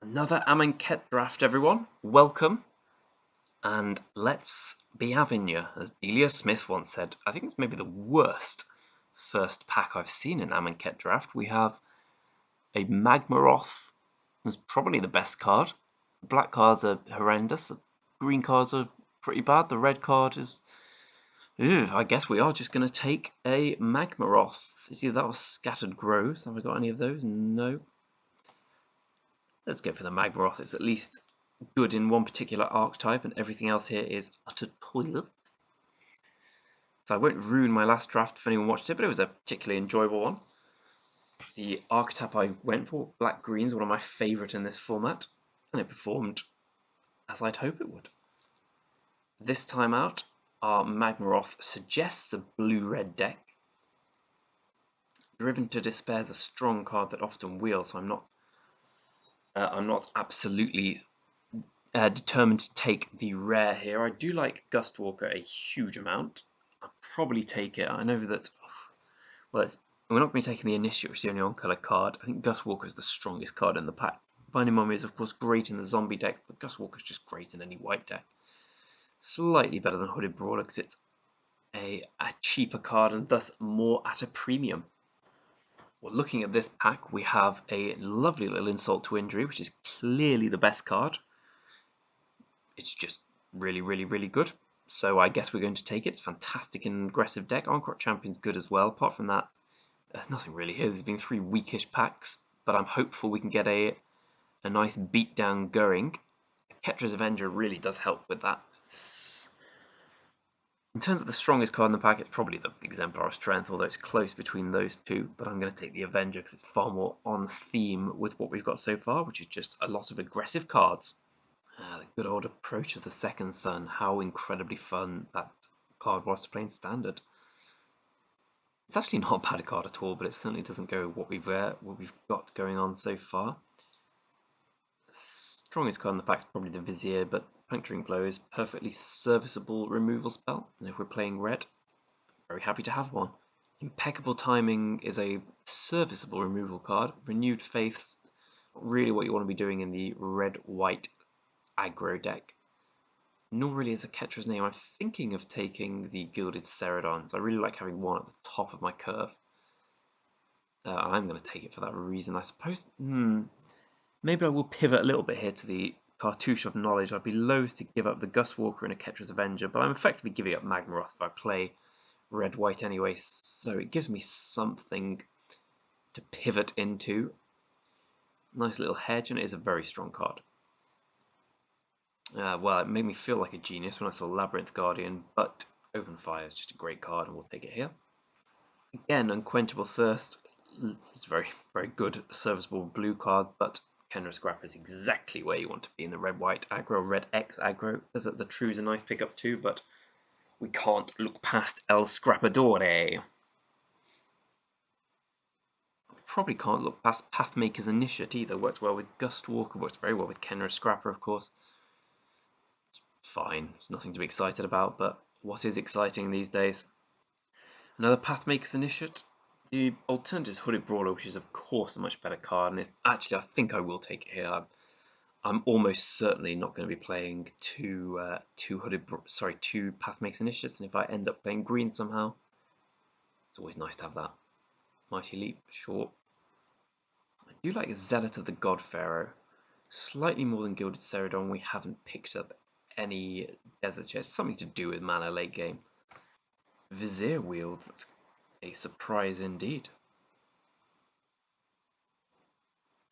Another Amonkhet draft, everyone. Welcome, and let's be having you. As Delia Smith once said, I think it's maybe the worst first pack I've seen in Amonkhet draft. We have a Magmaroth, who's probably the best card. Black cards are horrendous. The green cards are pretty bad. The red card is... I guess we are just going to take a Magmaroth. It's either that or Scattered Groves. Have I got any of those? No. Let's go for the Magmaroth. It's at least good in one particular archetype, and everything else here is utter toilet. So I won't ruin my last draft if anyone watched it, but it was a particularly enjoyable one. The archetype I went for, Black Green, is one of my favourite in this format, and it performed as I'd hope it would. This time out, our Magmaroth suggests a blue-red deck. Driven to Despair is a strong card that often wheels, so I'm not absolutely determined to take the rare here. I do like Gustwalker a huge amount. I'll probably take it. I know that, well, we're not going to be taking the Initiate, which is the only on-colour card. I think Gustwalker is the strongest card in the pack. Binding Mummy is, of course, great in the zombie deck, but Gustwalker is just great in any white deck. Slightly better than Hooded Brawler because it's a cheaper card and thus more at a premium. Well, looking at this pack, we have a lovely little Insult to Injury, which is clearly the best card. It's just really, really, really good. So I guess we're going to take it. It's fantastic in an aggressive deck. Amonkhet Champion's good as well. Apart from that, there's nothing really here. There's been 3 weakish packs, but I'm hopeful we can get a nice beatdown going. Ketra's Avenger really does help with that. In terms of the strongest card in the pack, it's probably the Exemplar of Strength, although it's close between those two. But I'm going to take the Avenger because it's far more on theme with what we've got so far, which is just a lot of aggressive cards. The good old Approach of the Second Sun. How incredibly fun that card was to play in Standard. It's actually not a bad card at all, but it certainly doesn't go with what we've got going on so far. The strongest card in the pack is probably the Vizier, but Puncturing Blow is perfectly serviceable removal spell, and if we're playing red, I'm very happy to have one. Impeccable Timing is a serviceable removal card. Renewed Faith's not really what you want to be doing in the red-white aggro deck. Nor really is a Ketra's Name. I'm thinking of taking the Gilded Ceradons. I really like having one at the top of my curve. I'm going to take it for that reason, I suppose. Maybe I will pivot a little bit here to the Cartouche of Knowledge. I'd be loath to give up the Gustwalker and a Ketra's Avenger, but I'm effectively giving up Magmaroth if I play red-white anyway, so it gives me something to pivot into. Nice little hedge, and it is a very strong card. Well, it made me feel like a genius when I saw Labyrinth Guardian, but Open Fire is just a great card, and we'll take it here. Again, Unquenchable Thirst is a very, very good, serviceable blue card, but Kenra Scrapper is exactly where you want to be in the red-white aggro, red-X aggro. The True's a nice pickup too, but we can't look past El Scrapadore. Probably can't look past Pathmaker's Initiate either. Works well with Gustwalker, works very well with Kenra Scrapper, of course. It's fine, it's nothing to be excited about, but what is exciting these days? Another Pathmaker's Initiate. The alternative is Hooded Brawler, which is of course a much better card, and actually I think I will take it here. I'm almost certainly not going to be playing two Pathmaker's Initiates, and if I end up playing green somehow, it's always nice to have that. Mighty Leap, sure. I do like Zealot of the God Pharaoh. Slightly more than Gilded Ceradon, we haven't picked up any Desert Chest. Something to do with mana late game. Vizier Wield, that's a surprise indeed.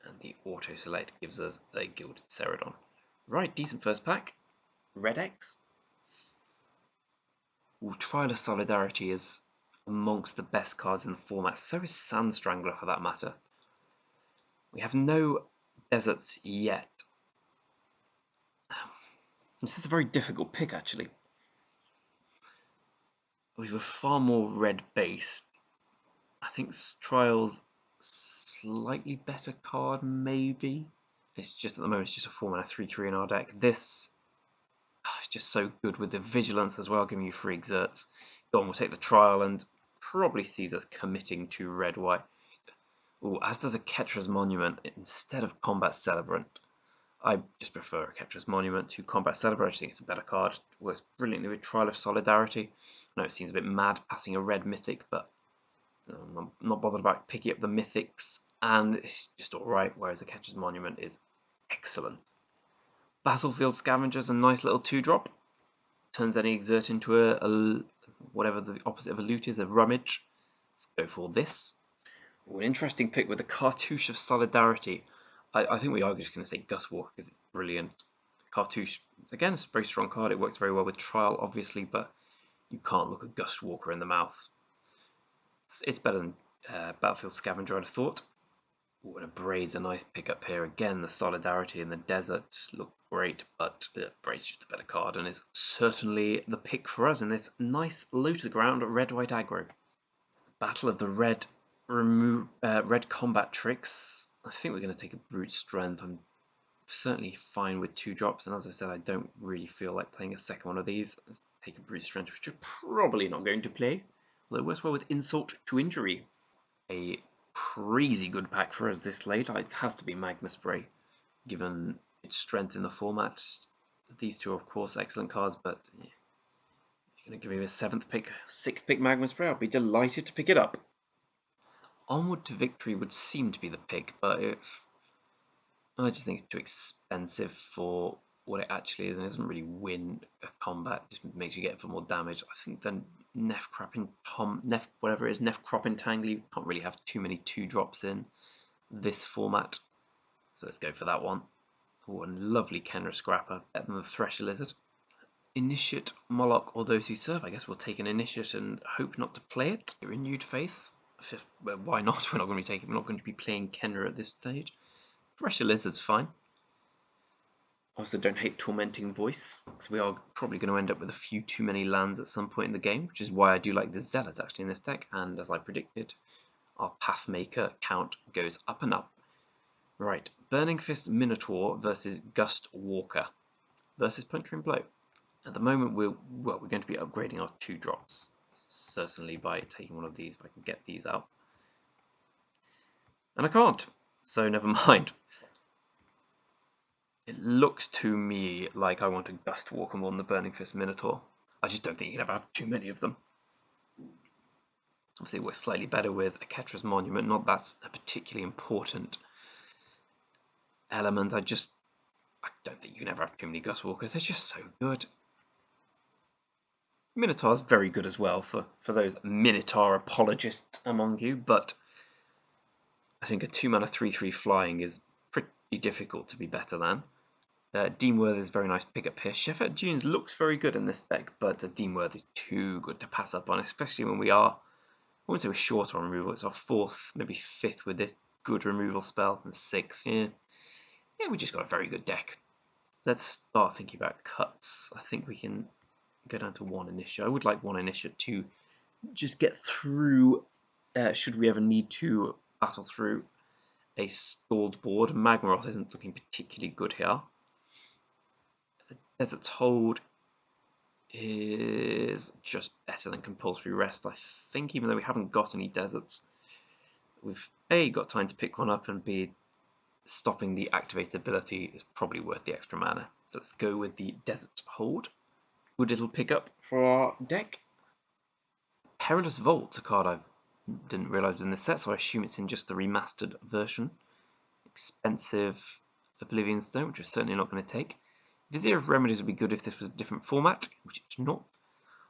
And the auto select gives us a Gilded Ceradon. Right, decent first pack. Red X. Trial of Solidarity is amongst the best cards in the format. So is Sand Strangler for that matter. We have no deserts yet. This is a very difficult pick actually. We were far more red based. I think Trial's slightly better card, maybe. It's just at the moment it's just a 4-mana 3/3 in our deck. This is just so good with the Vigilance as well, giving you free exerts. Go on, we'll take the Trial and probably sees us committing to red-white. As does a Ketra's Monument instead of Combat Celebrant. I just prefer Kettra's Monument to Combat Celebrate. I just think it's a better card. It works brilliantly with Trial of Solidarity. I know it seems a bit mad passing a red mythic, but I'm not bothered about picking up the mythics, and it's just alright, whereas the Kettra's Monument is excellent. Battlefield Scavenger's a nice little 2-drop. Turns any exert into a whatever the opposite of a loot is, a rummage. Let's go for this. An interesting pick with a Cartouche of Solidarity. I think we are just going to say Gus Walker because it's brilliant. Cartouche, again, it's a very strong card. It works very well with Trial, obviously, but you can't look a Gus Walker in the mouth. It's better than Battlefield Scavenger, I'd have thought. Ooh, and a Braid's a nice pickup here. Again, the Solidarity in the desert look great, but Braid's just a better card and is certainly the pick for us in this nice low to the ground red-white aggro. Battle of the Red Red Combat Tricks. I think we're going to take a Brute Strength. I'm certainly fine with 2 drops, and as I said, I don't really feel like playing a second one of these. Let's take a Brute Strength, which we're probably not going to play, although it works well with Insult to Injury. A crazy good pack for us this late. It has to be Magma Spray, given its strength in the format. These two are, of course, excellent cards, but yeah, if you're going to give me a 7th pick, 6th pick Magma Spray, I'll be delighted to pick it up. Onward to Victory would seem to be the pick, but I just think it's too expensive for what it actually is, and it doesn't really win a combat. It just makes you get for more damage. I think the whatever it is, Crop Entangle, you can't really have too many 2-drops in this format. So let's go for that one. Oh, and lovely Kenra Scrapper, better than the Thresher Lizard. Initiate, Moloch, or Those Who Serve. I guess we'll take an Initiate and hope not to play it. Renewed Faith. Why not? We're not going to be playing Kenra at this stage. Thresher Lizard's fine. Also, don't hate Tormenting Voice, because we are probably going to end up with a few too many lands at some point in the game, which is why I do like the Zealot actually in this deck. And as I predicted, our Pathmaker count goes up and up. Right, Burning Fist Minotaur versus Gust Walker versus Puncturing Blow. At the moment, we're going to be upgrading our 2-drops. Certainly by taking one of these, if I can get these out. And I can't, so never mind. It looks to me like I want to Gust Walker more than the Burning Fist Minotaur. I just don't think you can ever have too many of them. Obviously, we're slightly better with a Ketra's Monument. Not that's a particularly important element. I don't think you can ever have too many Gust Walkers. They're just so good. Minotaur's very good as well for those Minotaur apologists among you, but I think a 2-mana 3/3 flying is pretty difficult to be better than. Deemworth is very nice to pick up here. Shepherd Dunes looks very good in this deck, but Deemworth is too good to pass up on, especially when we are, I wouldn't say we're short on removal, it's our 4th, maybe 5th with this good removal spell, and 6th, yeah, we just got a very good deck. Let's start thinking about cuts. I think we can go down to 1 Initiate. I would like 1 Initiate to just get through, should we ever need to battle through a stalled board. Magmaroth isn't looking particularly good here. Desert's Hold is just better than Compulsory Rest, I think, even though we haven't got any deserts. We've A, got time to pick one up, and B, stopping the activate ability is probably worth the extra mana. So let's go with the Desert's Hold. Good little pickup for our deck. Perilous Vault, a card I didn't realise was in the set, so I assume it's in just the remastered version. Expensive Oblivion Stone, which we're certainly not going to take. Vizier of Remedies would be good if this was a different format, which it's not.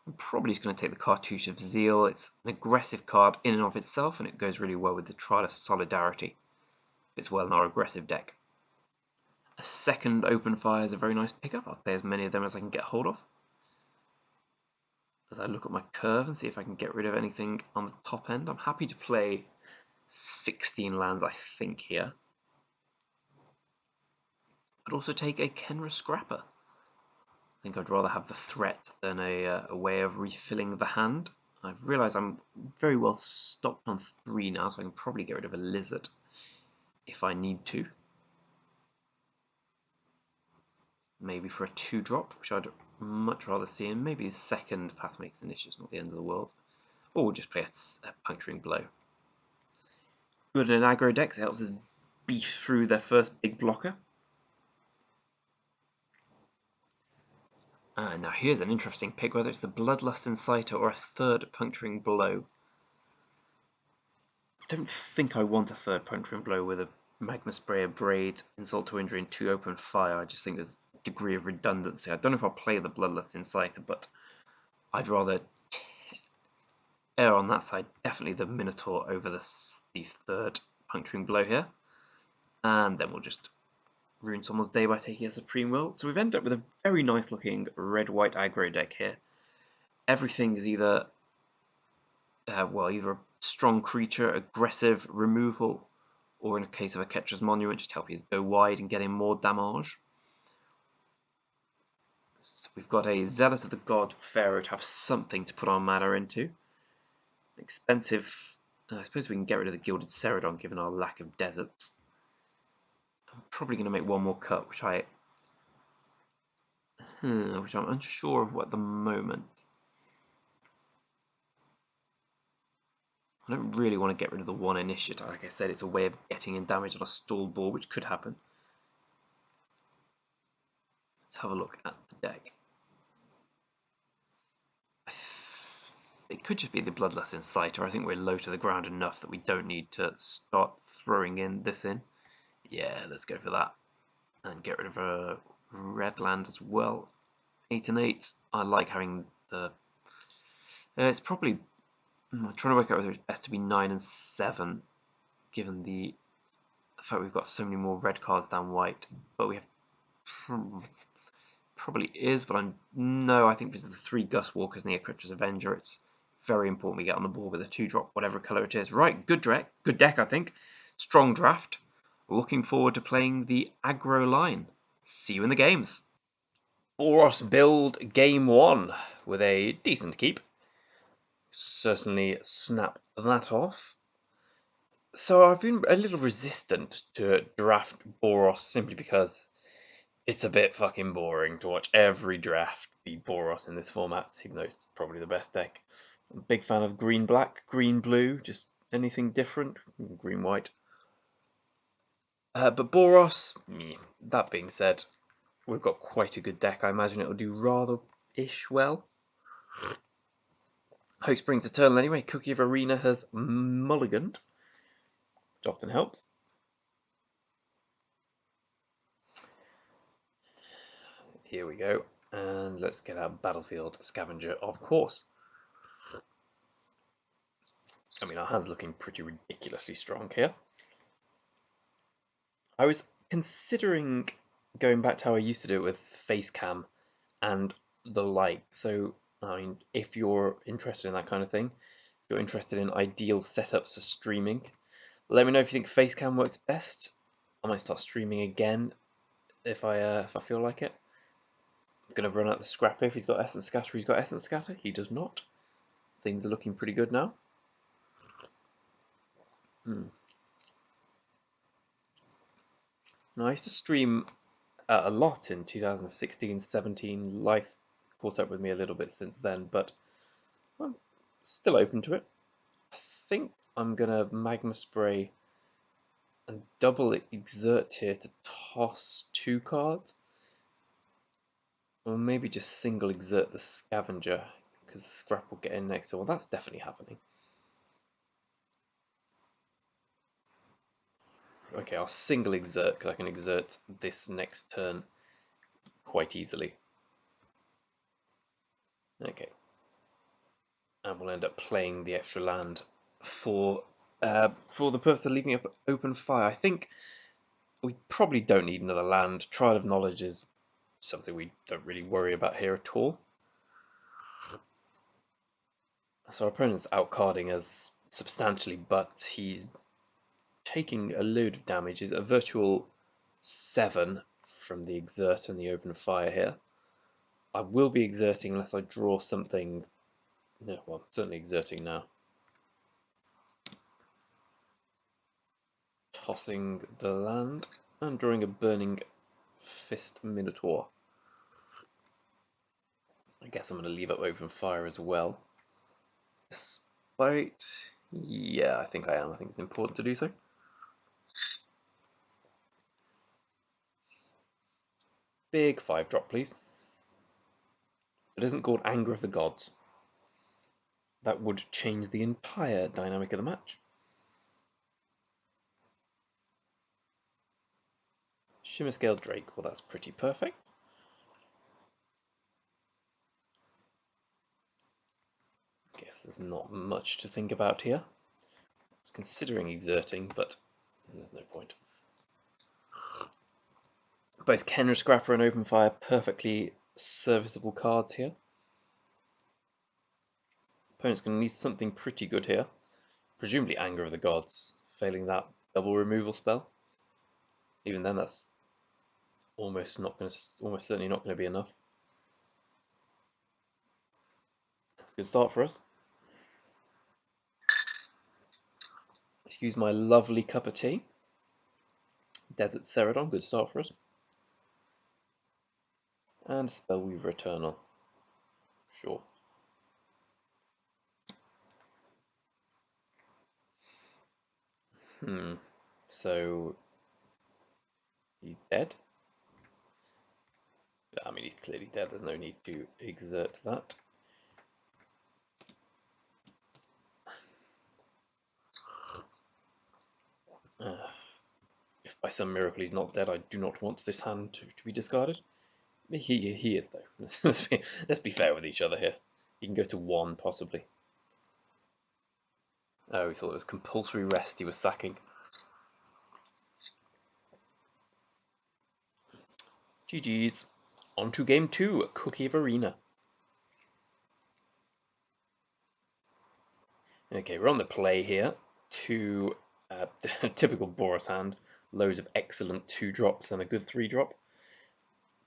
I'm probably just going to take the Cartouche of Zeal. It's an aggressive card in and of itself, and it goes really well with the Trial of Solidarity. Fits well in our aggressive deck. A second Open Fire is a very nice pickup. I'll play as many of them as I can get hold of. As I look at my curve and see if I can get rid of anything on the top end, I'm happy to play 16 lands, I think, here. I'd also take a Kenra Scrapper. I think I'd rather have the threat than a way of refilling the hand. I've realised I'm very well stocked on 3 now, so I can probably get rid of a Lizard if I need to. Maybe for a 2-drop, which I'd much rather see, and maybe the second Path Makes Initiative, not the end of the world. Or we'll just play a Puncturing Blow. Good in aggro decks, it helps us beef through their first big blocker. Now here's an interesting pick, whether it's the Bloodlust Inciter or a third Puncturing Blow. I don't think I want a third Puncturing Blow with a Magma Spray, a Braid, Insult to Injury, and 2 Open Fire. I just think there's a degree of redundancy. I don't know if I'll play the Bloodlust Inciter, but I'd rather err on that side. Definitely the Minotaur over the third Puncturing Blow here. And then we'll just ruin someone's day by taking a Supreme Will. So we've ended up with a very nice looking red-white aggro deck here. Everything is either either a strong creature, aggressive removal, or in a case of a Catcher's Monument, just help you go wide and get in more damage. So we've got a Zealot of the God Pharaoh to have something to put our mana into. Expensive. I suppose we can get rid of the Gilded Celadon given our lack of deserts. I'm probably going to make one more cut, which I'm unsure of at the moment. I don't really want to get rid of the one initiative. Like I said, it's a way of getting in damage on a stalled ball, which could happen. Let's have a look at the deck. It could just be the Bloodlust Inciter. I think we're low to the ground enough that we don't need to start throwing this in. Yeah, let's go for that. And get rid of a red land as well. 8 and 8. I like having the... it's probably... I'm trying to work out whether it's best to be 9 and 7, given the fact we've got so many more red cards than white. But we have... Probably is, but I think because of the 3 Gust Walkers and the Eclipse's Avenger, it's very important we get on the board with a 2-drop, whatever colour it is. Right, good deck, I think. Strong draft. Looking forward to playing the aggro line. See you in the games. Boros build game 1 with a decent keep. Certainly snap that off. So I've been a little resistant to draft Boros simply because it's a bit fucking boring to watch every draft be Boros in this format, even though it's probably the best deck. I'm a big fan of green-black, green-blue, just anything different, green-white. But Boros, that being said, we've got quite a good deck. I imagine it'll do rather-ish well. Hope Springs Eternal anyway. Cookie of Arena has mulliganed, which often helps. Here we go. And let's get our Battlefield Scavenger, of course. I mean, our hand's looking pretty ridiculously strong here. I was considering going back to how I used to do it with face cam and the like. So, I mean, if you're interested in that kind of thing, if you're interested in ideal setups for streaming, let me know if you think face cam works best. I might start streaming again if I feel like it. I'm gonna run out the scrapper. If he's got Essence Scatter, he's got Essence Scatter. He does not. Things are looking pretty good now. Now, I used to stream a lot in 2016, 17. Life caught up with me a little bit since then, but I'm still open to it. I think I'm gonna Magma Spray and double Exert here to toss 2 cards, or maybe just single Exert the Scavenger because the scrap will get in next. So, well, that's definitely happening. Okay, I'll single Exert because I can exert this next turn quite easily. Okay, and we'll end up playing the extra land for the purpose of leaving up open fire. I think we probably don't need another land. Trial of Knowledge is something we don't really worry about here at all. So our opponent's outcarding us substantially, but he's taking a load of damage. Is a virtual 7 from the Exert and the open fire here. I will be exerting unless I draw something. No, well, certainly exerting now. Tossing the land and drawing a Burning Fist Minotaur. I guess I'm going to leave up open fire as well. Despite... yeah, I think I am. I think it's important to do so. Big 5-drop, please. It isn't called Anger of the Gods. That would change the entire dynamic of the match. Shimmer Scale Drake, well that's pretty perfect. Guess there's not much to think about here. I was considering exerting, but there's no point. Both Kenra Scrapper and Open Fire, perfectly serviceable cards here. Opponent's going to need something pretty good here. Presumably Anger of the Gods, failing that double removal spell. Even then, that's almost certainly not going to be enough. That's a good start for us. Excuse my lovely cup of tea. Desert Ceradon, good start for us. And Spellweaver Eternal. Sure. So he's dead? I mean, he's clearly dead. There's no need to exert that. If by some miracle he's not dead, I do not want this hand to be discarded. He is, though. Let's be fair with each other here. He can go to 1, possibly. Oh, he thought it was compulsory rest he was sacking. GG's. On to game 2, Cookie of Arena. Okay, we're on the play here. Two typical Boros hand. Loads of excellent 2-drops and a good 3-drop.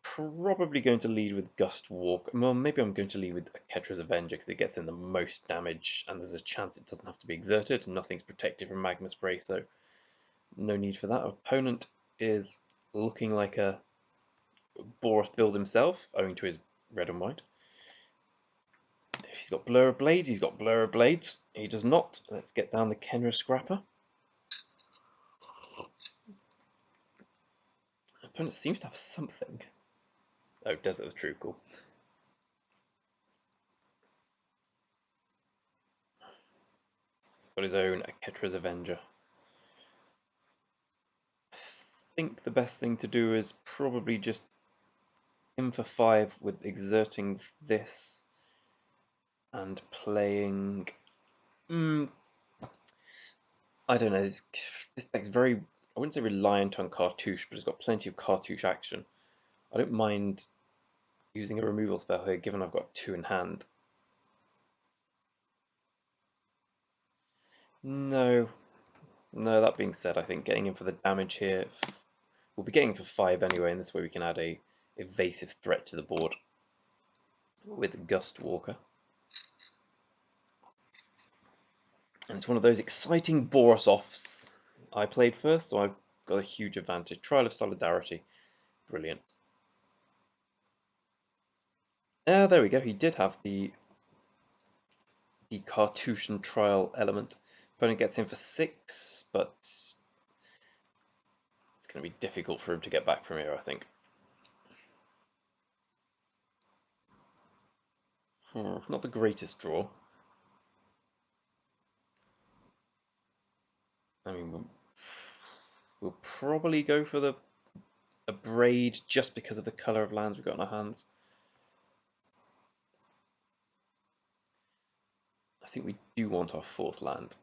Probably going to lead with Gust Walk. Well, maybe I'm going to lead with Ketra's Avenger because it gets in the most damage and there's a chance it doesn't have to be exerted. Nothing's protected from Magma Spray, so no need for that. Opponent is looking like a Boros build himself, owing to his red and white. If he's got Blur of Blades, he's got Blur of Blades. He does not. Let's get down the Kenra Scrapper. Opponent seems to have something. Oh, Desert of the True, cool. Got his own Ketra's Avenger. I think the best thing to do is probably just aim for 5 with exerting this and playing. I don't know. This deck's very, I wouldn't say reliant on Cartouche, but it's got plenty of Cartouche action. I don't mind using a removal spell here, given I've got 2 in hand. No, that being said, I think getting in for the damage here, we'll be getting for 5 anyway, and this way we can add a evasive threat to the board with Gust Walker. And it's one of those exciting Boros-offs. I played first, so I've got a huge advantage. Trial of Solidarity. Brilliant. There we go. He did have the Cartouche trial element. Opponent gets in for 6, but it's going to be difficult for him to get back from here, I think. Not the greatest draw. I mean, we'll probably go for a braid just because of the colour of lands we've got in our hands. I think we do want our 4th land.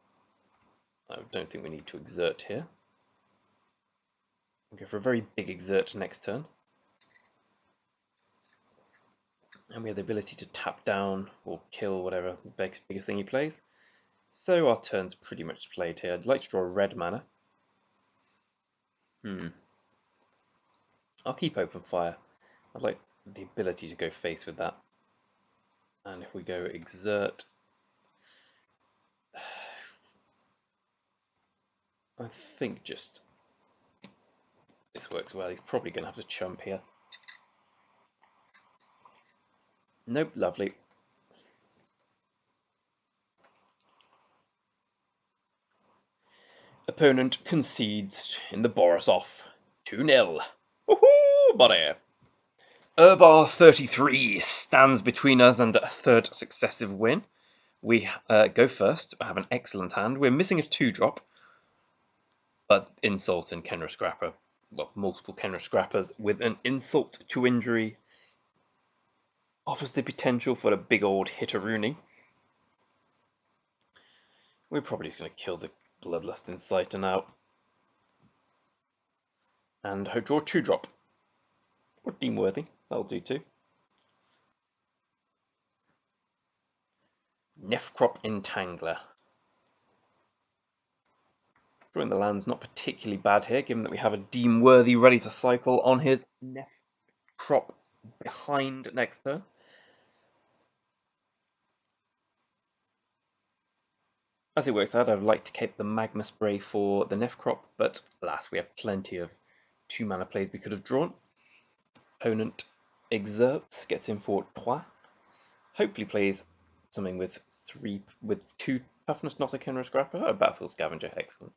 I don't think we need to exert here. We'll go for a very big exert next turn. And we have the ability to tap down or kill whatever the biggest thing he plays. So our turn's pretty much played here. I'd like to draw a red mana. I'll keep Open Fire. I'd like the ability to go face with that. And if we go exert, I think just this works well. He's probably going to have to chump here. Nope, lovely. Opponent concedes in the Boros-off. 2-0. Woohoo, buddy! Urbar 33 stands between us and a third successive win. We go first. I have an excellent hand. We're missing a 2-drop, but Insult and Kenra Scrapper. Well, multiple Kenra Scrappers with an Insult to Injury offers the potential for a big old Hitteroonie. We're probably just going to kill the Bloodlust Inciter now. And draw 2-drop. Or Deem Worthy. That'll do too. Nefcrop Entangler. Drawing the land's not particularly bad here, given that we have a Deem Worthy ready to cycle on his Nefcrop behind next turn. As it works out, I'd like to keep the Magma Spray for the Nefcrop, but alas, we have plenty of 2-mana plays we could have drawn. Opponent exerts, gets in for 3. Hopefully plays something with 2 toughness, not a Kenra Scrapper. Oh, Battlefield Scavenger, excellent.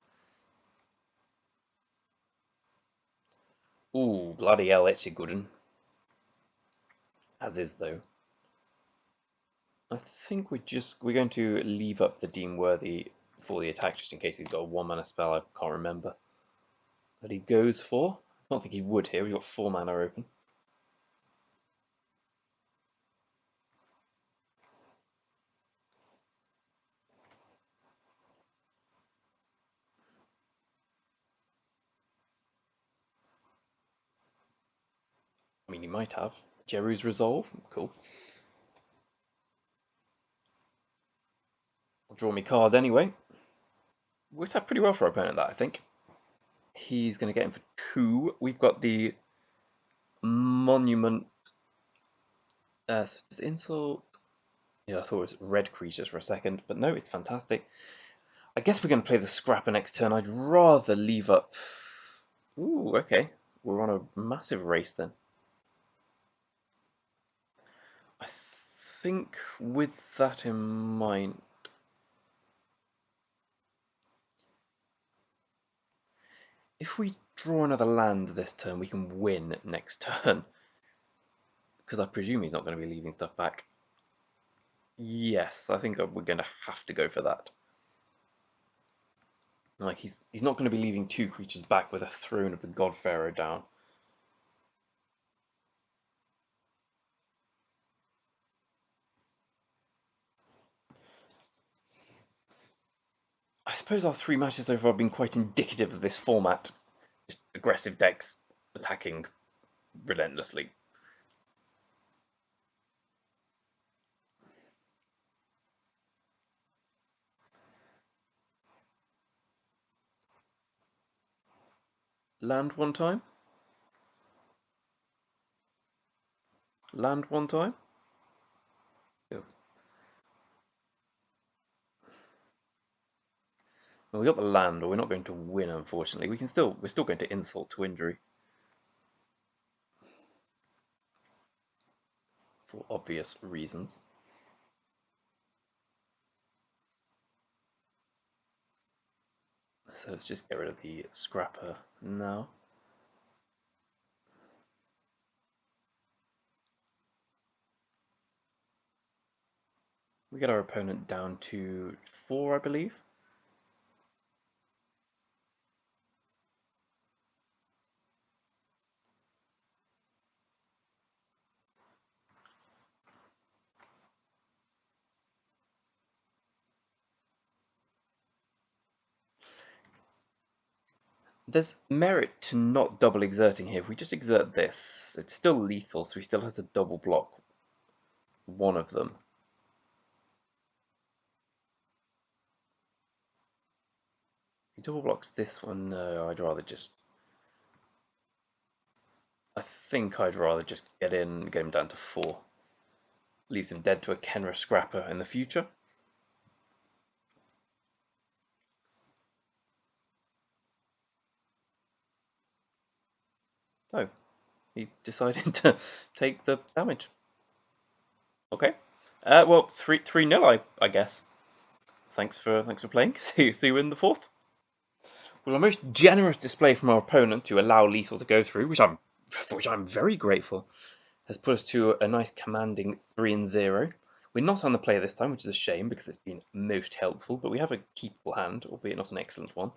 Ooh, bloody hell, it's a good one. As is, though. I think we're going to leave up the Deem Worthy for the attack, just in case he's got a 1-mana spell. I can't remember that he goes for. I don't think he would here. We've got 4 mana open. I mean, he might have. Jeru's Resolve, cool. I'll draw me card anyway. Worked out pretty well for our opponent, that, I think. He's going to get in for 2. We've got the Monument. Does Insult? Yeah, I thought it was red creatures for a second, but no, it's fantastic. I guess we're going to play the Scrapper next turn. I'd rather leave up. Ooh, okay. We're on a massive race then. I think with that in mind, if we draw another land this turn, we can win next turn. Because I presume he's not going to be leaving stuff back. Yes, I think we're going to have to go for that. Like, he's not going to be leaving 2 creatures back with a Throne of the God Pharaoh down. I suppose our 3 matches so far have been quite indicative of this format. Just aggressive decks attacking relentlessly. Land one time. Land one time. Well, we got the land, but we're not going to win, unfortunately. We're still going to Insult to Injury. For obvious reasons. So let's just get rid of the Scrapper now. We get our opponent down to 4, I believe. There's merit to not double exerting here. If we just exert this, it's still lethal, so he still has to double block one of them. If he double blocks this one, no, I'd rather just... I think I'd rather just get him down to 4. Leaves him dead to a Kenra Scrapper in the future. Oh, he decided to take the damage. Okay. Well, 3-0, I guess. Thanks for playing. See you in the 4th. Well, a most generous display from our opponent to allow lethal to go through, for which I'm very grateful, has put us to a nice commanding 3-0. We're not on the play this time, which is a shame because it's been most helpful, but we have a keepable hand, albeit not an excellent one.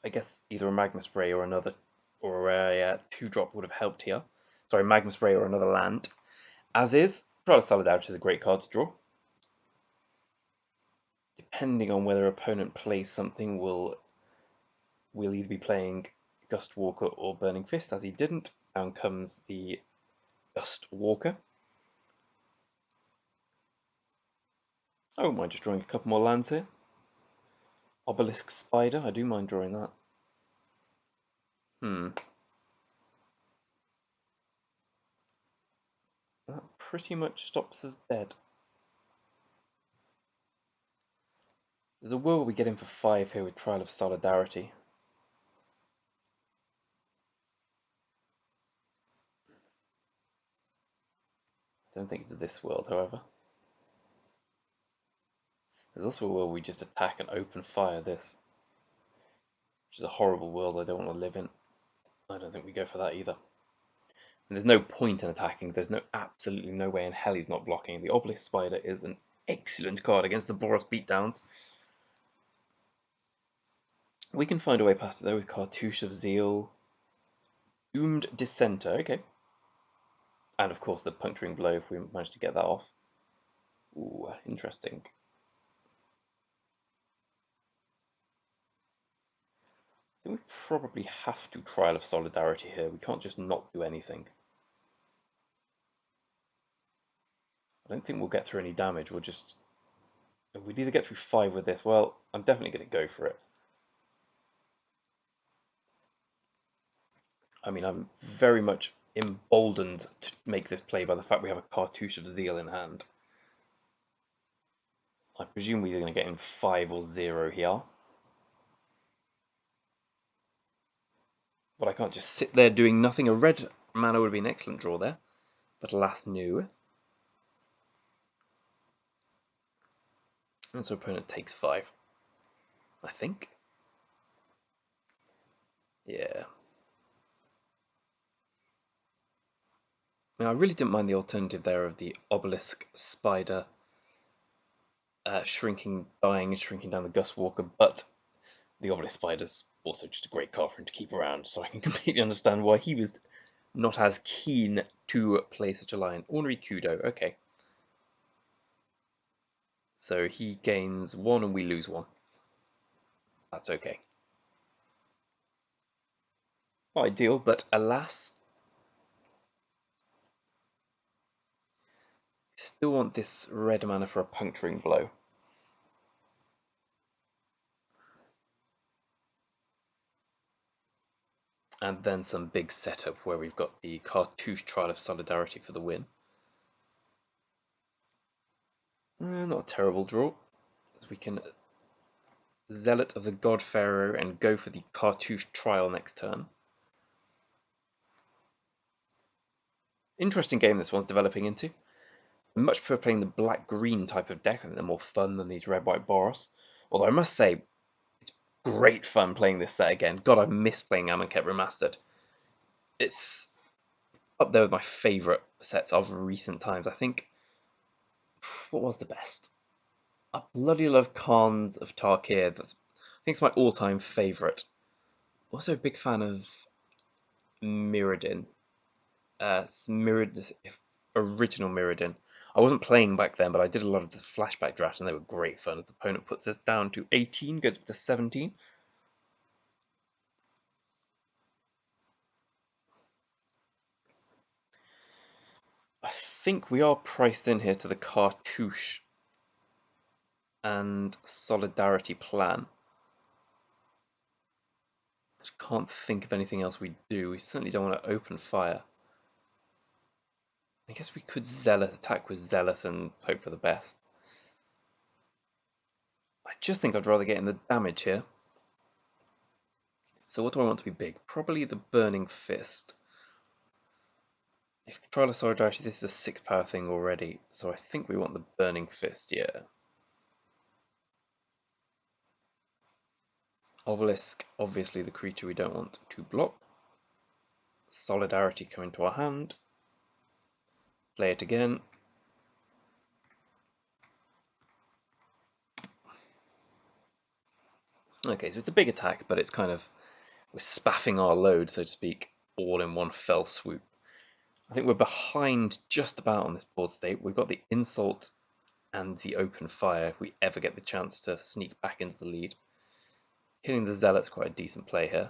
I guess either a Magnus Ray or another, or a 2-drop would have helped here. Sorry, Magnus Ray or another land. As is, Trial of Solidarity is a great card to draw. Depending on whether opponent plays something, we'll either be playing Gust Walker or Burning Fist. As he didn't, down comes the Gust Walker. I wouldn't mind just drawing a couple more lands here. Obelisk Spider, I do mind drawing that. That pretty much stops us dead. There's a world we get in for 5 here with Trial of Solidarity. I don't think it's this world, however. There's also a world we just attack and open fire this, which is a horrible world I don't want to live in. I don't think we go for that either. And there's no point in attacking. There's absolutely no way in hell he's not blocking. The Obelisk Spider is an excellent card against the Boros beatdowns. We can find a way past it though with Cartouche of Zeal, Doomed Dissenter, okay. And of course the Puncturing Blow if we manage to get that off. Ooh, interesting. I think we probably have to Trial of Solidarity here. We can't just not do anything. I don't think we'll get through any damage. We'd either get through 5 with this. Well, I'm definitely going to go for it. I mean, I'm very much emboldened to make this play by the fact we have a Cartouche of Zeal in hand. I presume we're going to get in 5 or 0 here. But I can't just sit there doing nothing. A red mana would be an excellent draw there. But alas, no. And so opponent takes 5. I think. Yeah. Now, I really didn't mind the alternative there of the Obelisk Spider shrinking down the Gust Walker, but the Obelisk Spider's also just a great card for him to keep around, so I can completely understand why he was not as keen to play such a line. Ornery Kudo, okay. So he gains 1 and we lose 1. That's okay. Not ideal, but alas. Still want this red mana for a Puncturing Blow. And then some big setup where we've got the Cartouche Trial of Solidarity for the win. Not a terrible draw, as we can Zealot of the God Pharaoh and go for the Cartouche Trial next turn. Interesting game this one's developing into. I much prefer playing the black-green type of deck. I think they're more fun than these red-white Boros. Although I must say, it's great fun playing this set again. God, I miss playing Amonkhet Remastered. It's up there with my favourite sets of recent times. I think, what was the best? I bloody love Khans of Tarkir. I think it's my all-time favourite. Also a big fan of Mirrodin. Original Mirrodin. I wasn't playing back then, but I did a lot of the flashback drafts, and they were great fun. The opponent puts us down to 18, goes up to 17. I think we are priced in here to the Cartouche and Solidarity plan. Just can't think of anything else we do. We certainly don't want to open fire. I guess we could attack with Zealot and hope for the best. I just think I'd rather get in the damage here. So what do I want to be big? Probably the Burning Fist. If Trial of Solidarity, this is a 6 power thing already, so I think we want the Burning Fist, yeah. Obelisk, obviously the creature we don't want to block. Solidarity come into our hand. Play it again. Okay, so it's a big attack, but it's kind of, we're spaffing our load, so to speak, all in one fell swoop. I think we're behind just about on this board state. We've got the insult and the open fire if we ever get the chance to sneak back into the lead. Killing the zealot's quite a decent play here.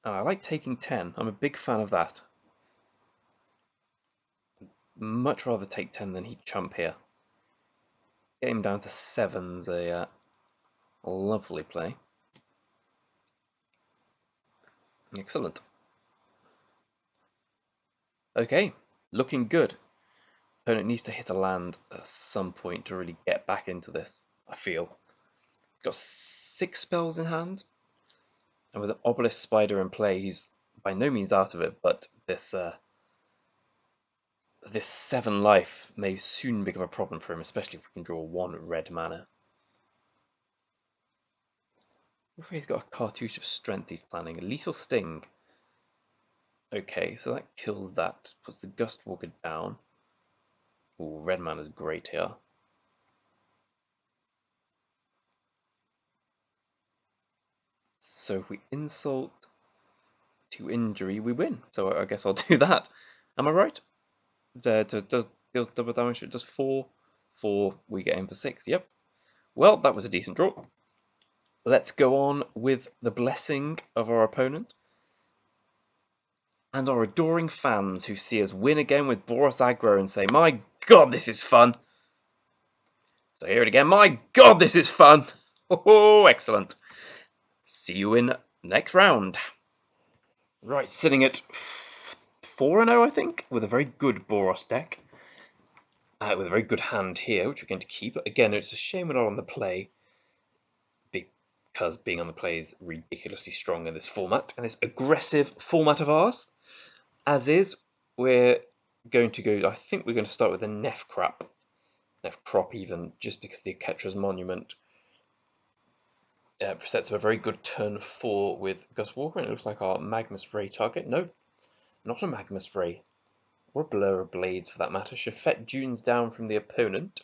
And I like taking 10. I'm a big fan of that. Much rather take 10 than he'd chump here. Get him down to 7's a lovely play. Excellent. Okay, looking good. Opponent needs to hit a land at some point to really get back into this, I feel. Got 6 spells in hand. And with an Obelisk Spider in play, he's by no means out of it, but this 7 life may soon become a problem for him, especially if we can draw 1 red mana. Looks like he's got a cartouche of strength he's planning. A lethal sting. Okay, so that kills that. Puts the Gustwalker down. Ooh, red mana's great here. So if we insult to injury, we win. So I guess I'll do that. Am I right? Does deals double damage? It does 4. 4, we get in for 6. Yep. Well, that was a decent draw. Let's go on with the blessing of our opponent. And our adoring fans who see us win again with Boros aggro and say, my god, this is fun. So hear it again, my god, this is fun. Oh, excellent. See you in next round. Right, sitting at 4-0, I think, with a very good Boros deck. With a very good hand here, which we're going to keep. Again, it's a shame we're not on the play, because being on the play is ridiculously strong in this format, and this aggressive format of ours. As is, we're going to go, I think we're going to start with a Nef Crop even, just because the Aketra's Monument sets up a very good turn 4 with Gustwalker, and it looks like our Magmus Ray target. No, not a Magmus Ray, or a Blur of Blades for that matter. Shafet Dunes down from the opponent.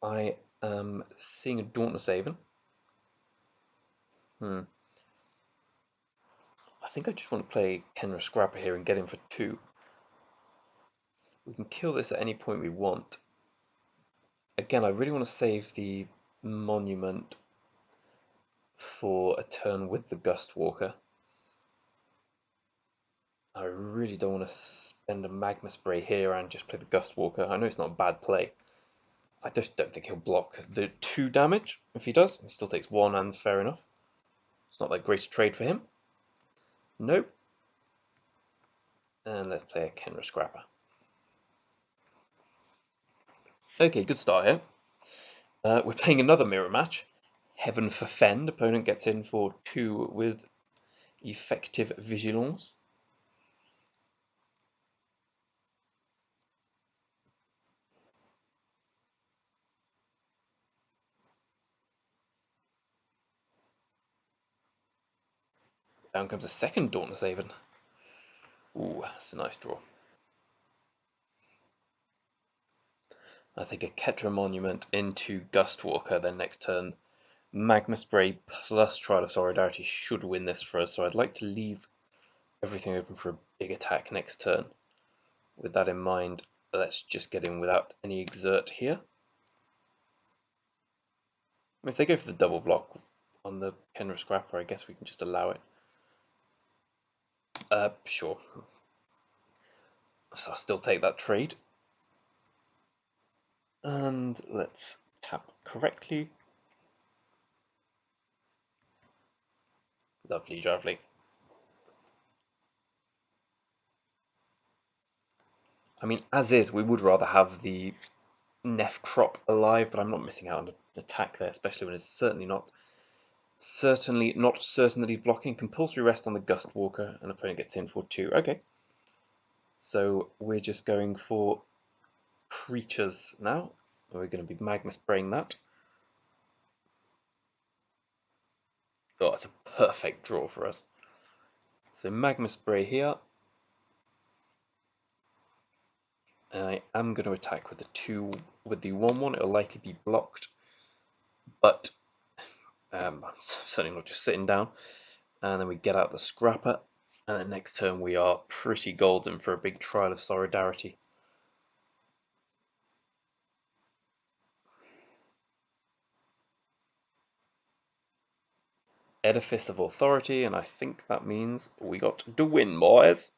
I am seeing a Dauntless Haven. I think I just want to play Kenra Scrapper here and get him for 2. We can kill this at any point we want. Again, I really want to save the Monument for a turn with the Gustwalker. I really don't want to spend a Magma Spray here and just play the Gustwalker. I know it's not a bad play. I just don't think he'll block the 2 damage. If he does, he still takes 1, and fair enough. It's not that great a trade for him. Nope. And let's play a Kenra Scrapper. Okay, good start here. We're playing another mirror match. Heaven for Fend. Opponent gets in for 2 with effective Vigilance. Down comes a second Dauntless Haven. Ooh, that's a nice draw. I think a Ketra Monument into Gustwalker, then next turn Magma Spray plus Trial of Solidarity should win this for us, so I'd like to leave everything open for a big attack next turn. With that in mind, let's just get in without any exert here. If they go for the double block on the Kenra Scrapper, I guess we can just allow it. Sure. So I'll still take that trade. And let's tap correctly. Lovely, lovely. I mean, as is, we would rather have the Nef Crop alive, but I'm not missing out on an attack there, especially when it's certainly not certain that he's blocking. Compulsory rest on the Gustwalker, and opponent gets in for 2. Okay. So we're just going for creatures now. We're going to be Magma Spraying that. Oh, it's a perfect draw for us. So Magma Spray here. I am going to attack with the 1/1. It'll likely be blocked, but I'm certainly not just sitting down. And then we get out the Scrapper, and then next turn we are pretty golden for a big Trial of Solidarity. Edifice of Authority, and I think that means we got the win, boys.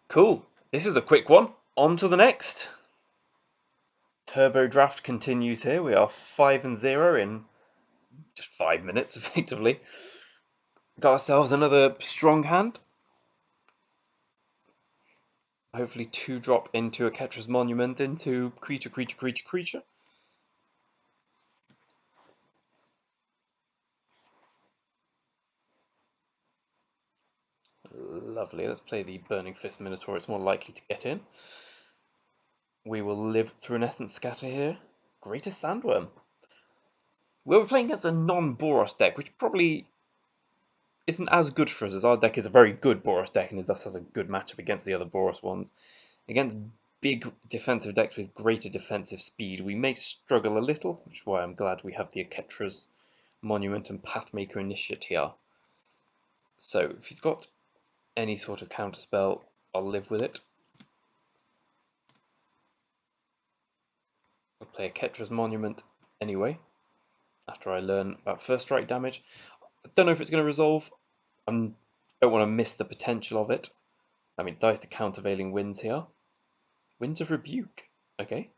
Cool. This is a quick one. On to the next. Turbo Draft continues here. We are 5-0 in just 5 minutes, effectively. Got ourselves another strong hand. Hopefully 2-drop into a Ketra's Monument into creature. Lovely. Let's play the Burning Fist Minotaur. It's more likely to get in. We will live through an Essence Scatter here. Greatest Sandworm. We're playing against a non-Boros deck, which probably isn't as good for us, as our deck is a very good Boros deck and it thus has a good matchup against the other Boros ones. Against big defensive decks with greater defensive speed, we may struggle a little, which is why I'm glad we have the Aketra's Monument and Pathmaker Initiate here. So if he's got any sort of counterspell, I'll live with it. I'll play Aketra's Monument anyway, after I learn about first strike damage. I don't know if it's going to resolve. I don't want to miss the potential of it. I mean, it dies to countervailing winds here. Winds of Rebuke. Okay.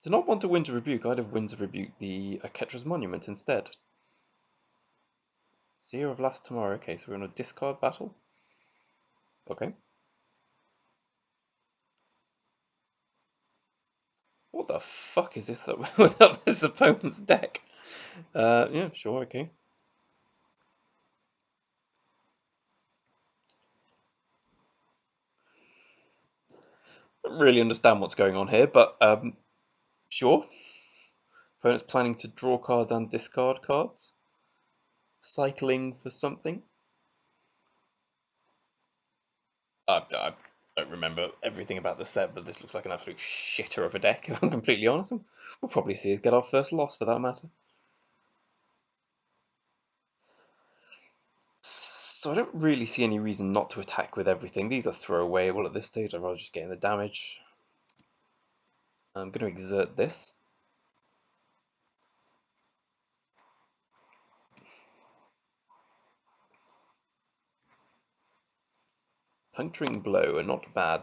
To not want to Winds of Rebuke, I'd have Winds of Rebuke the Aketra's Monument instead. Seer of Last Tomorrow. Okay, so we're in a discard battle. Okay. What the fuck is this without this opponent's deck? Yeah, sure, okay. I don't really understand what's going on here, but sure. Opponent's planning to draw cards and discard cards. Cycling for something. I don't remember everything about the set, but this looks like an absolute shitter of a deck, if I'm completely honest. We'll probably see us get our first loss for that matter. So I don't really see any reason not to attack with everything. These are throwawayable at this stage. I'd rather just get in the damage. I'm going to exert this. Puncturing Blow are not bad.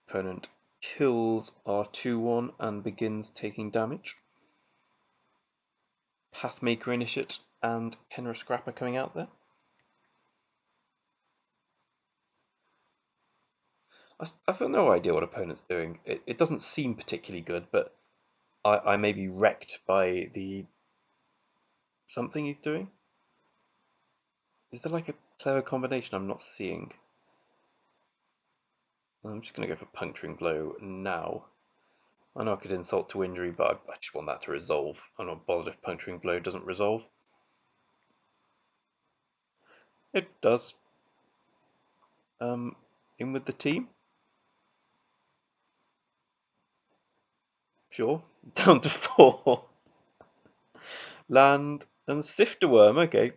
Opponent kills our 2/1 and begins taking damage. Pathmaker Initiate and Kenra Scrapper coming out there. I've got no idea what opponent's doing. It doesn't seem particularly good, but I may be wrecked by the something he's doing. Is there like a clever combination I'm not seeing? I'm just going to go for Puncturing Blow now. I know I could insult to injury, but I just want that to resolve. I'm not bothered if Puncturing Blow doesn't resolve. It does. In with the team. Sure. Down to 4. Land and Sifterworm. Okay.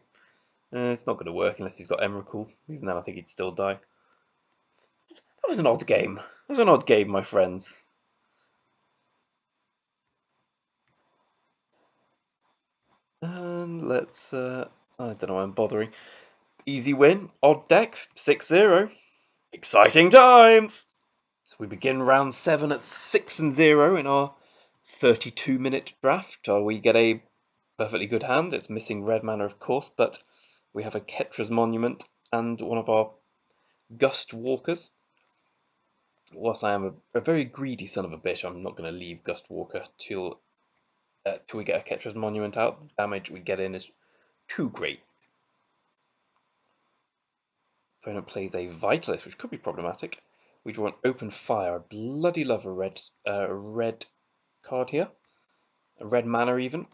It's not going to work unless he's got Emrakul. Even then, I think he'd still die. That was an odd game. That was an odd game, my friends. And let's... I don't know why I'm bothering. Easy win. Odd deck. 6-0. Exciting times! So we begin round 7 at 6-0 in our 32-minute draft. We get a perfectly good hand. It's missing red mana, of course, but we have a Ketra's Monument and one of our Gust Walkers. Whilst I am a very greedy son of a bitch, I'm not going to leave Gust Walker till we get a Ketra's Monument out. The damage we get in is too great. Opponent plays a Vitalist, which could be problematic. We draw an Open Fire. I bloody love a red card here. A red mana even.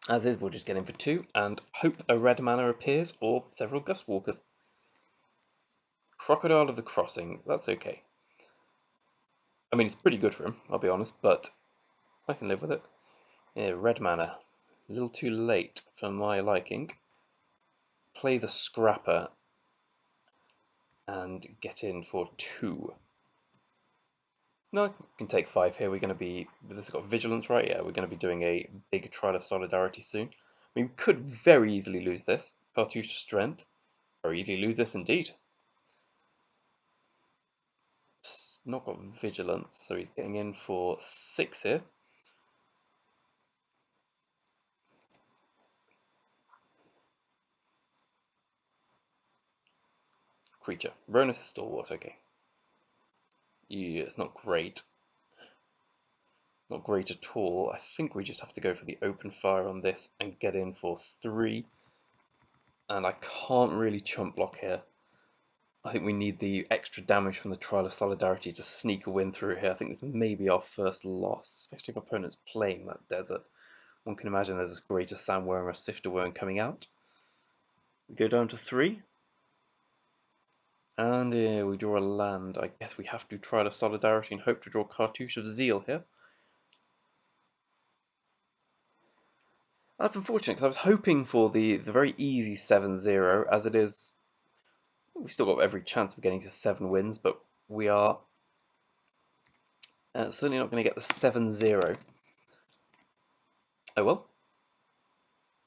As is, we'll just get in for 2 and hope a red mana appears or several Gustwalkers. Crocodile of the Crossing, that's okay. I mean, it's pretty good for him, I'll be honest, but I can live with it. Yeah, red mana. A little too late for my liking. Play the Scrapper and get in for 2. No, I can take 5 here. We're going to be, this has got Vigilance, right? Yeah, we're going to be doing a big Trial of Solidarity soon. I mean, we could very easily lose this. Cartouche of Strength. Very easily lose this indeed. Not got Vigilance, so he's getting in for 6 here. Creature. Ronus Stalwart, okay. Yeah, it's not great. Not great at all. I think we just have to go for the Open Fire on this and get in for 3. And I can't really chump block here. I think we need the extra damage from the Trial of Solidarity to sneak a win through here. I think this may be our first loss, especially if opponent's playing that desert. One can imagine there's a greater Sandworm or a Sifter Worm coming out. We go down to 3. And yeah, we draw a land. I guess we have to Trial of Solidarity and hope to draw Cartouche of Zeal here. That's unfortunate because I was hoping for the very easy 7-0, as it is. We've still got every chance of getting to 7 wins, but we are certainly not going to get the 7-0. Oh well.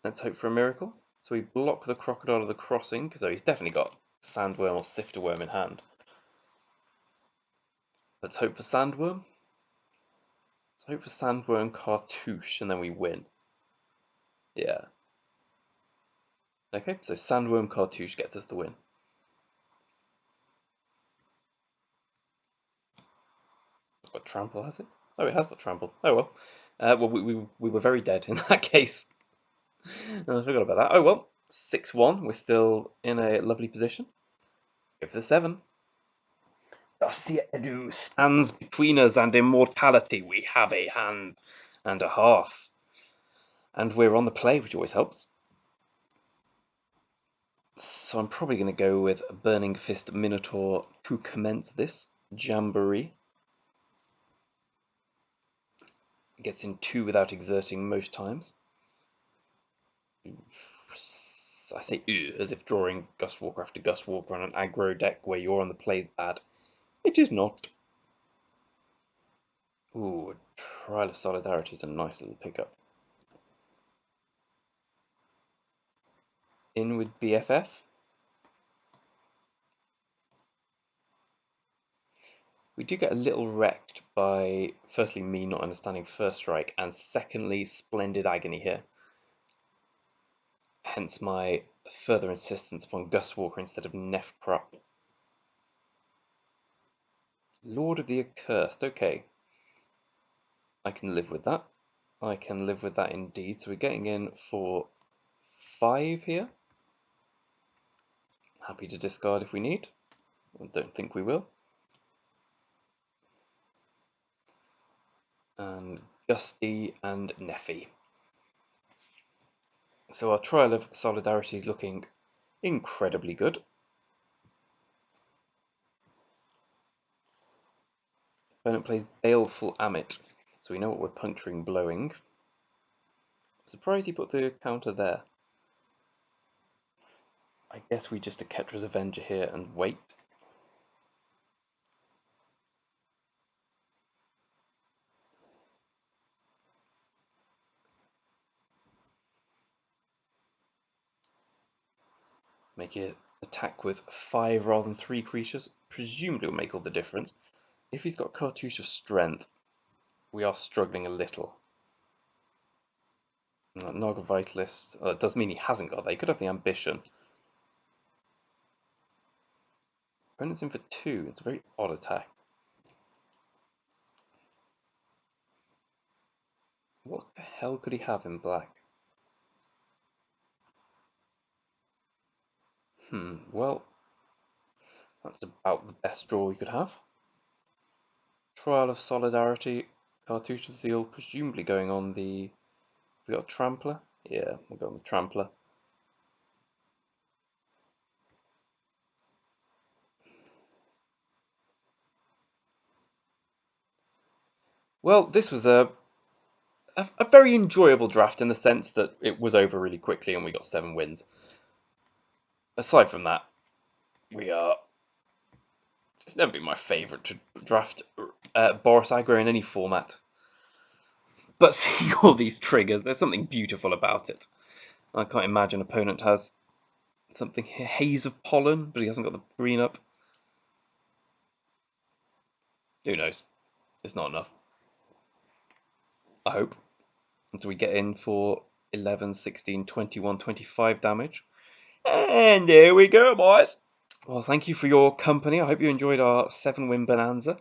Let's hope for a miracle. So we block the Crocodile of the Crossing, because he's definitely got Sandworm or Sifter Worm in hand. Let's hope for Sandworm. Let's hope for Sandworm Cartouche, and then we win. Yeah. Okay, so Sandworm Cartouche gets us the win. It's got Trample, has it? Oh, it has got Trample. Oh well. Well, we were very dead in that case. I forgot about that. Oh well. 6-1. We're still in a lovely position. Let's go for the 7. Garcia Edu stands between us and immortality. We have a hand and a half. And we're on the play, which always helps. So I'm probably going to go with Burning Fist Minotaur to commence this jamboree. Gets in 2 without exerting most times. I say as if drawing Gustwalker after Gustwalker on an aggro deck where you're on the play is bad. It is not. Ooh, Trial of Solidarity is a nice little pickup. In with BFF. We do get a little wrecked by, firstly, me not understanding First Strike, and secondly, Splendid Agony here. Hence my further insistence upon Gustwalker instead of Nephprop. Lord of the Accursed, okay. I can live with that. I can live with that indeed. So we're getting in for 5 here. Happy to discard if we need. I don't think we will. And Gusty and Neffy. So our Trial of Solidarity is looking incredibly good. Opponent plays Baleful Amit, so we know what we're puncturing blowing. Surprised he put the counter there. I guess we just a Ketra's Avenger here and wait. Make it attack with 5 rather than 3 creatures. Presumably will make all the difference. If he's got Cartouche of Strength, we are struggling a little. Naga Vitalist, it does mean he hasn't got that. He could have the Ambition. Opponent's in for 2. It's a very odd attack. What the hell could he have in black? Well, that's about the best draw we could have. Trial of Solidarity, Cartouche of Zeal, presumably going on the... We got a Trampler? Yeah, we'll go on the Trampler. Well, this was a very enjoyable draft in the sense that it was over really quickly and we got 7 wins. Aside from that, we are... It's never been my favourite to draft Boris Aggro in any format. But seeing all these triggers, there's something beautiful about it. I can't imagine opponent has something haze of pollen, but he hasn't got the green up. Who knows? It's not enough. I hope. Until we get in for 11, 16, 21, 25 damage. And there we go, boys. Well, thank you for your company. I hope you enjoyed our 7-win bonanza.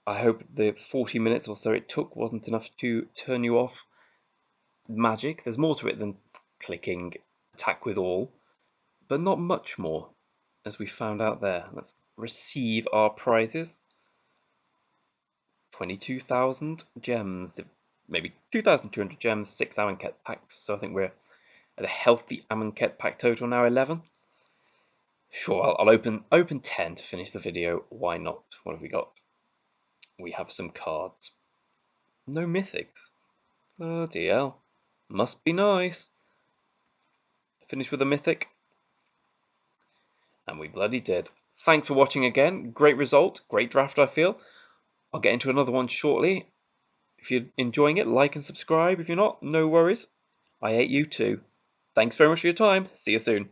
I hope the 40 minutes or so it took wasn't enough to turn you off Magic. There's more to it than clicking attack with all, but not much more, as we found out there. Let's receive our prizes. 22,000 gems, maybe 2,200 gems, 6 Amonkhet packs. So I think we're at a healthy Amonkhet pack total now, 11. Sure, I'll open 10 to finish the video. Why not? What have we got? We have some cards. No mythics. Bloody hell. Must be nice. Finish with a mythic. And we bloody did. Thanks for watching again. Great result. Great draft, I feel. I'll get into another one shortly. If you're enjoying it, like and subscribe. If you're not, no worries. I hate you too. Thanks very much for your time. See you soon.